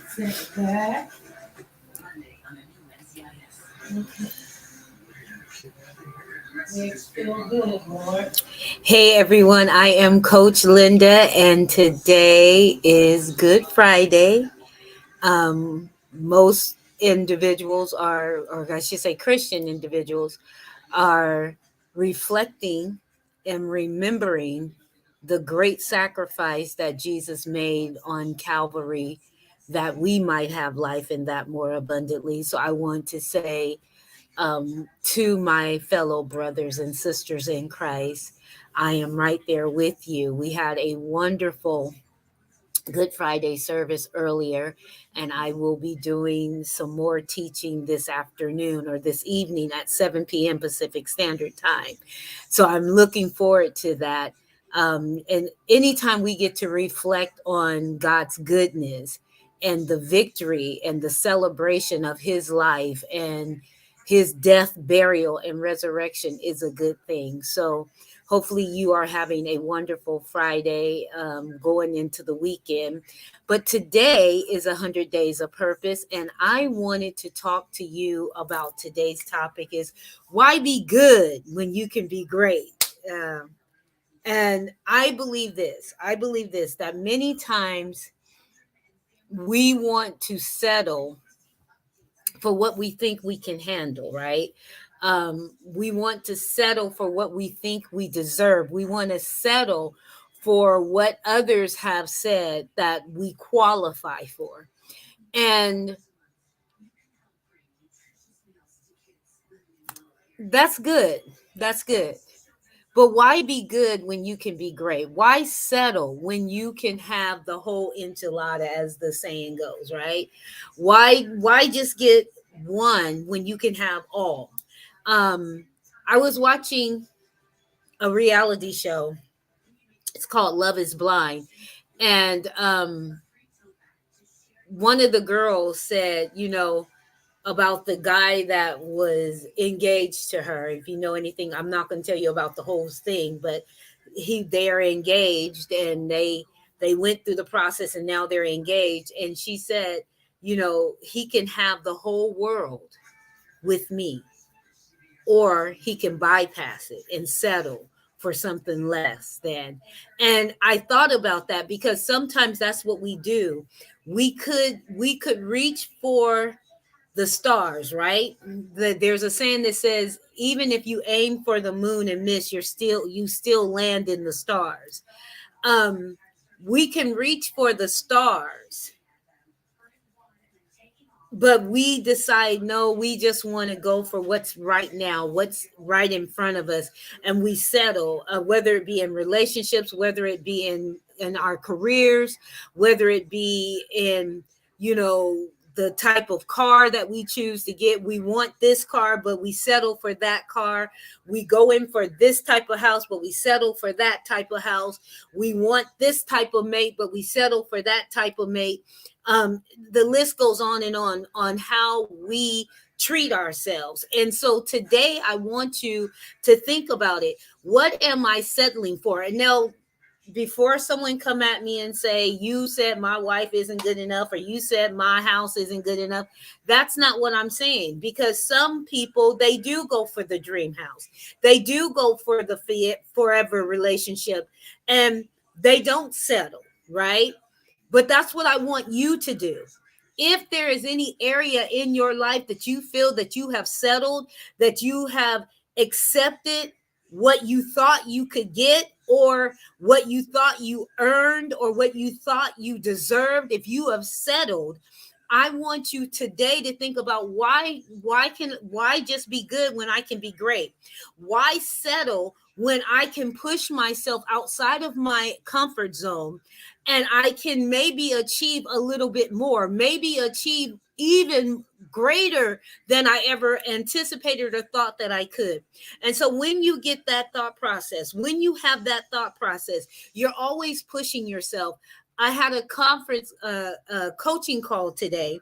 Sit back. Makes feel good, Lord. Hey everyone, I am Coach Linda, and today is Good Friday. Most individuals are, or I should say, Christian individuals are reflecting and remembering the great sacrifice that Jesus made on Calvary that we might have life and that more abundantly. So I want to say to my fellow brothers and sisters in Christ, I am right there with you. We had a wonderful Good Friday service earlier, and I will be doing some more teaching this afternoon or this evening at 7 p.m. Pacific Standard Time. So I'm looking forward to that. And anytime we get to reflect on God's goodness and the victory and the celebration of his life and his death, burial, and resurrection is a good thing. So hopefully you are having a wonderful Friday going into the weekend. But today is 100 Days of Purpose, and I wanted to talk to you about today's topic is why be good when you can be great? And I believe this, that many times we want to settle for what we think we can handle, right? We want to settle for what we think we deserve. We want to settle for what others have said that we qualify for. And that's good. That's good. But why be good when you can be great? Why settle when you can have the whole enchilada, as the saying goes, right? Why just get one when you can have all? Um, I was watching a reality show. It's called Love is Blind. And one of the girls said, about the guy that was engaged to her. If you know anything, I'm not going to tell you about the whole thing, but they're engaged, and they went through the process, and now they're engaged. And she said, he can have the whole world with me, or he can bypass it and settle for something less than. And I thought about that because sometimes that's what we do. We could reach for the stars, right? There's a saying that says, even if you aim for the moon and miss, you still land in the stars. um we can reach for the stars, but we decide, no, we just want to go for what's right now, what's right in front of us, and we settle, whether it be in relationships, whether it be in our careers, whether it be in, the type of car that we choose to get. We want this car, but we settle for that car. We go in for this type of house, but we settle for that type of house. We want this type of mate, but we settle for that type of mate. The list goes on how we treat ourselves. And so today I want you to think about it. What am I settling for? And now, before someone come at me and say, you said my wife isn't good enough, or you said my house isn't good enough, that's not what I'm saying. Because some people, they do go for the dream house, they do go for the forever relationship, and they don't settle, right? But that's what I want you to do. If there is any area in your life that you feel that you have settled, that you have accepted what you thought you could get, or what you thought you earned, or what you thought you deserved, if you have settled, I want you today to think about why just be good when I can be great? Why settle when I can push myself outside of my comfort zone, and I can maybe achieve a little bit more, maybe achieve even greater than I ever anticipated or thought that I could. And so when you get that thought process, when you have that thought process, you're always pushing yourself. I had a conference, coaching call today,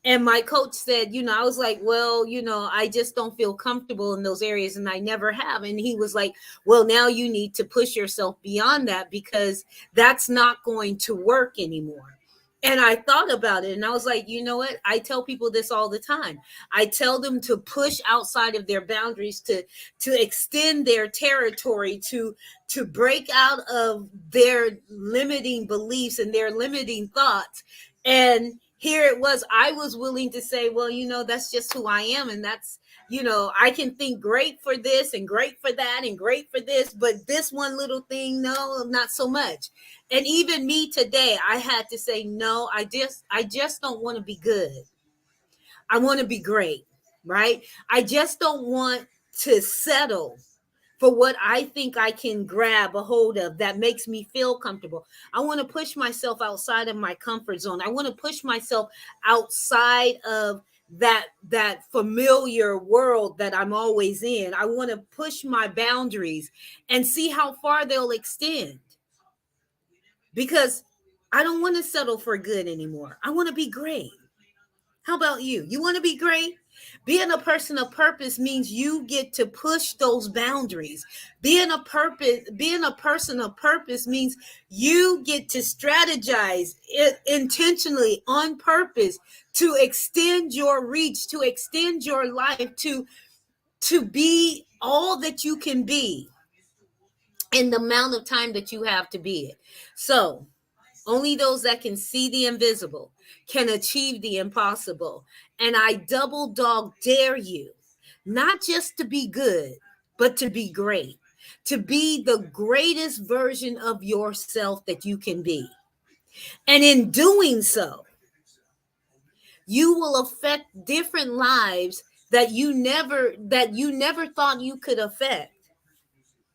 And my coach said, I was like, well, I just don't feel comfortable in those areas, and I never have. And he was like, well, now you need to push yourself beyond that, because that's not going to work anymore. And I thought about it, and I was like, you know what? I tell people this all the time. I tell them to push outside of their boundaries, to extend their territory, to break out of their limiting beliefs and their limiting thoughts. And here it was, I was willing to say, well, that's just who I am. And that's, I can think great for this and great for that and great for this, but this one little thing, no, not so much. And even me today, I had to say, no, I just don't want to be good. I want to be great, right? I just don't want to settle for what I think I can grab a hold of that makes me feel comfortable. I want to push myself outside of my comfort zone. I want to push myself outside of that familiar world that I'm always in. I want to push my boundaries and see how far they'll extend. Because I don't want to settle for good anymore. I want to be great. How about you? You want to be great? Being a person of purpose means you get to push those boundaries. Being a person of purpose means you get to strategize intentionally on purpose to extend your reach, to extend your life, to be all that you can be in the amount of time that you have to be it. So, only those that can see the invisible can achieve the impossible. And I double dog dare you, not just to be good, but to be great, to be the greatest version of yourself that you can be. And in doing so, you will affect different lives that you never thought you could affect.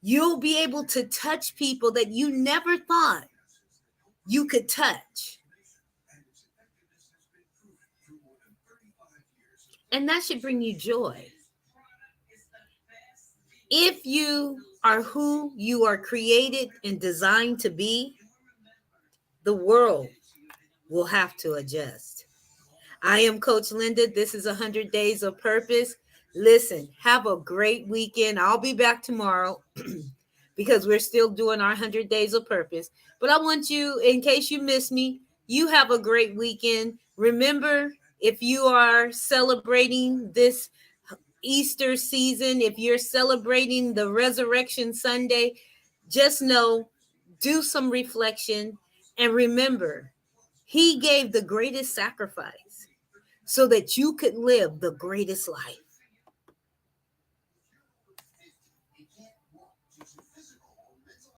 You'll be able to touch people that you never thought you could touch. And that should bring you joy. If you are who you are created and designed to be, the world will have to adjust. I am Coach Linda. This is 100 Days of Purpose. Listen, have a great weekend. I'll be back tomorrow because we're still doing our 100 Days of Purpose. But I want you, in case you miss me, you have a great weekend. Remember, if you are celebrating this Easter season, if you're celebrating the Resurrection Sunday, just know, do some reflection, and remember, he gave the greatest sacrifice so that you could live the greatest life.